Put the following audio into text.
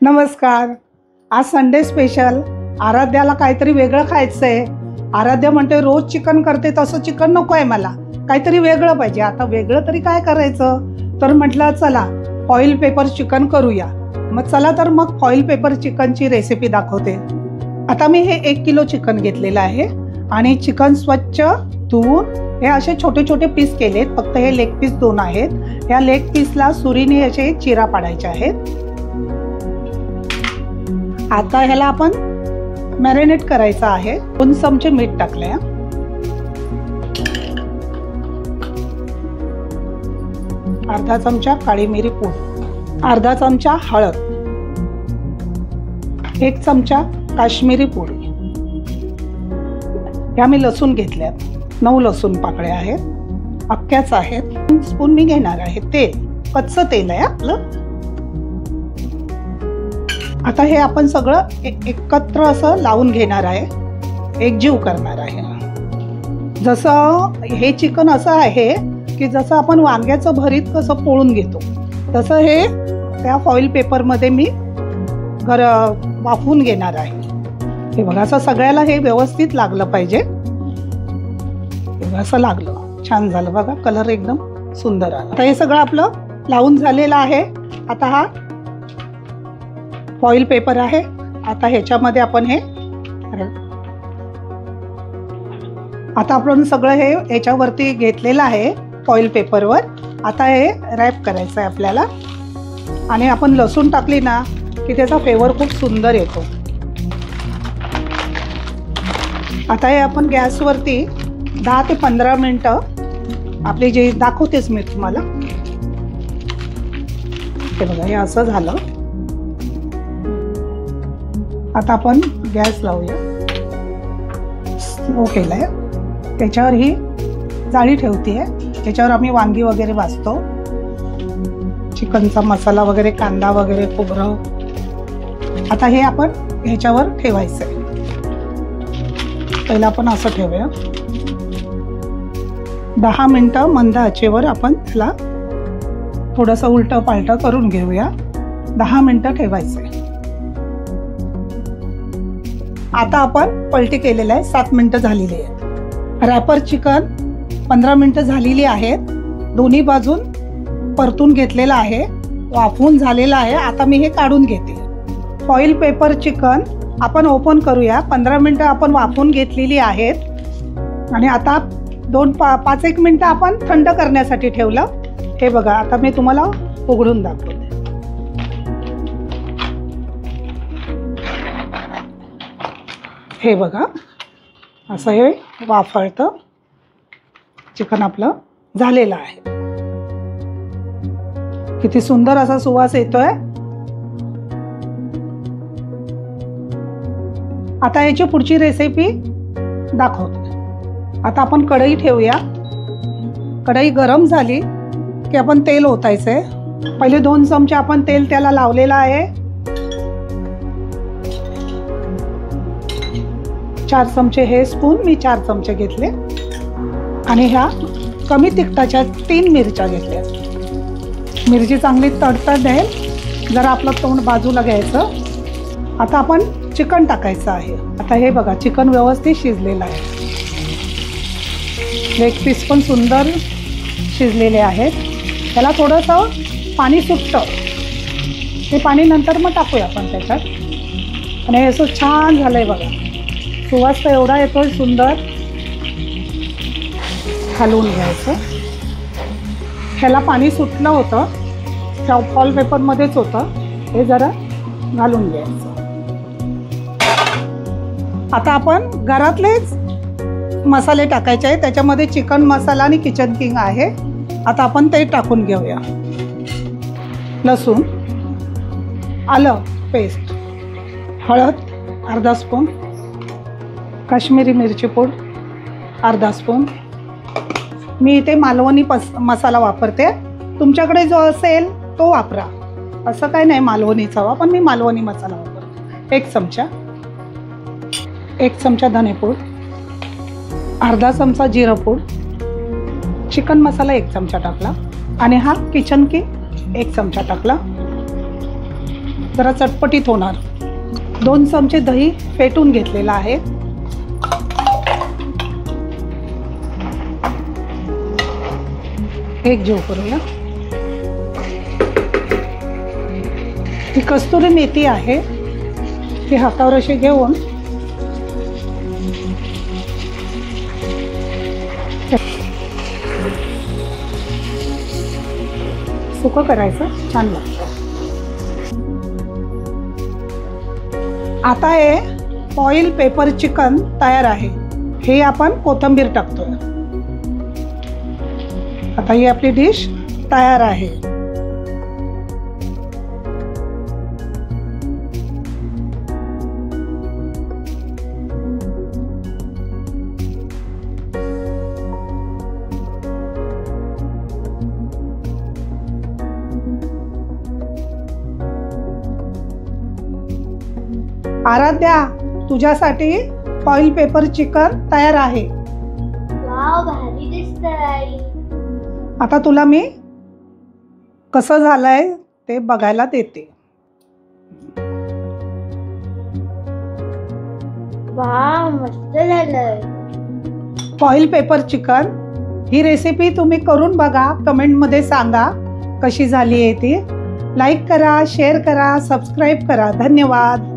नमस्कार. आज Sunday special. आराध्याला काहीतरी वेगळं खायचंय. आराध्या म्हणते रोज चिकन करते तसं चिकन नको आहे मला, काहीतरी वेगळं पाहिजे. आता वेगळं तरी काय करायचं, तर म्हटलं चला फॉईल पेपर चिकन करूया. मग चला तर मग फॉईल पेपर चिकनची रेसिपी दाखवते. आता मी हे 1 किलो चिकन घेतलेलं आहे आणि चिकन स्वच्छ धुवून हे असे छोटे छोटे पीस केलेत. फक्त हे लेग पीस 2 आहेत. या लेग पीसला सुरीने असे चिरा पाडायचे आहेत. आता ह्याला आपण मॅरिनेट करायचं आहे. 2 चमचे मीठ टाकले, अर्धा चमचा काळी मिरी पूड, अर्धा चमचा हळद, 1 चमचा काश्मीरी पूड. ह्या मी लसूण घेतल्यात, 9 लसूण पाकळ्या आहेत, अख्ख्याच आहेत. 1 स्पून मी घेणार आहे तेल, कच्चं तेल आहे आपलं. आता हे आपण सगळं एकत्र असं लावून घेणार आहे, एकजीव करणार आहे. जसं हे चिकन असं आहे की जसं आपण वांग्याचं भरीत कसं पोळून घेतो तसं हे त्या फॉईल पेपरमध्ये मी वाफवून घेणार आहे. हे बघा, असं सगळ्याला हे व्यवस्थित लागलं पाहिजे. असं लागलं, छान झालं बघा, कलर एकदम सुंदर आला. आता हे सगळं आपलं लावून झालेलं आहे. आता हा फॉईल पेपर आहे. आता ह्याच्यामध्ये आपण हे आपण सगळं हे ह्याच्यावरती घेतलेलं आहे फॉईल पेपरवर. आता हे रॅप करायचं आहे आपल्याला. आणि आपण लसूण टाकली ना की त्याचा फ्लेवर खूप सुंदर येतो. आता हे आपण गॅसवरती 10 ते 15 मिनटं आपली जे दाखवतेच मी तुम्हाला. हे बघा, हे असं झालं. आता आपण गॅस लावूया. स्लो केलाय. त्याच्यावर ही जाळी ठेवते. त्याच्यावर आम्ही वांगी वगैरे भाजतो, चिकनचा मसाला वगैरे, कांदा वगैरे, खोबरं. आता हे आपण ह्याच्यावर ठेवायचं आहे. पहिला आपण असं ठेवूया. 10 मिनटं मंद आचेवर आपण त्याला थोडंसं उलटं पालटं करून घेऊया. 10 मिनटं ठेवायचं आहे. आता आपण पलटी केलेलं आहे. 7 मिनटं झालेली आहेत. रॅपर चिकन 15 मिनटं झालेली आहेत. दोन्ही बाजून परतून घेतलेलं आहे, वाफवून झालेलं आहे. आता मी हे काढून घेते. फॉईल पेपर चिकन आपण ओपन करूया. 15 मिनटं आपण वाफवून घेतलेली आहेत. आणि आता 5-1 मिनटं आपण थंड करण्यासाठी ठेवलं. हे बघा, आता मी तुम्हाला उघडून दाखवते. हे बघा, असं हे वाफळतं चिकन आपलं झालेलं आहे. किती सुंदर असा सुवास येतोय. आता याची पुढची रेसिपी दाखवते. आता आपण कढई ठेवूया. कढई गरम झाली की आपण तेल ओतायचंय. पहिले 2 चमचे आपण तेल त्याला लावलेलं आहे. 4 चमचे हे स्पून मी 4 चमचे घेतले. आणि ह्या कमी तिखटाच्या 3 मिरच्या घेतल्या. मिरची चांगली तडतड देईल. जरा आपलं तोंड बाजूला घ्यायचं. आता आपण चिकन टाकायचं आहे. आता हे बघा, चिकन व्यवस्थित शिजलेलं आहे. लेग पीस पण सुंदर शिजलेले आहेत. त्याला थोडंसं पाणी सुटतं. ते पाणी नंतर मग टाकूया आपण त्याच्यात. आणि हे असं छान झालंय बघा. सुवास तर एवढा येतोय सुंदर. हलवून घ्यायचं. ह्याला पाणी सुटलं होतं, फॉईल पेपरमध्येच होतं. हे जरा घालून घ्यायचं. आता आपण घरातलेच मसाले टाकायचे आहे. त्याच्यामध्ये चिकन मसाला आणि किचन किंग आहे. आता आपण ते टाकून घेऊया. लसूण, आलं पेस्ट, हळद अर्धा स्पून, काश्मीरी मिरची पूड अर्धा स्पून. मी इथे मालवणी मसाला वापरते. तुमच्याकडे जो असेल तो वापरा, असं काही नाही मालवणीचा हवा, पण मी मालवणी मसाला वापरते. 1 चमचा धनेपूड, अर्धा चमचा जिरं पूड, चिकन मसाला 1 चमचा टाकला आणि हा किचन किंग 1 चमचा टाकला. जरा चटपटीत होणार. 2 चमचे दही फेटून घेतलेलं आहे. एक जीव करूया. ही कस्तुरी मेथी आहे, ती हातावर अशी घेऊन सुकं करायचं, छान लागतं. आता हे फॉइल पेपर चिकन तयार आहे. हे आपण कोथिंबीर टाकतोय. आता ही आपली डिश तयार आहे. आराध्या, तुझ्यासाठी फॉइल पेपर चिकन तयार आहे. वाव, भारी दिसतंय. आता तुला मी कसं झालंय ते बघायला देते. वाव, मस्त झालंय. फॉइल पेपर चिकन ही रेसिपी तुम्ही करून बघा. कमेंटमध्ये सांगा कशी झाली आहे ती. लाईक करा, शेअर करा, सबस्क्राईब करा. धन्यवाद.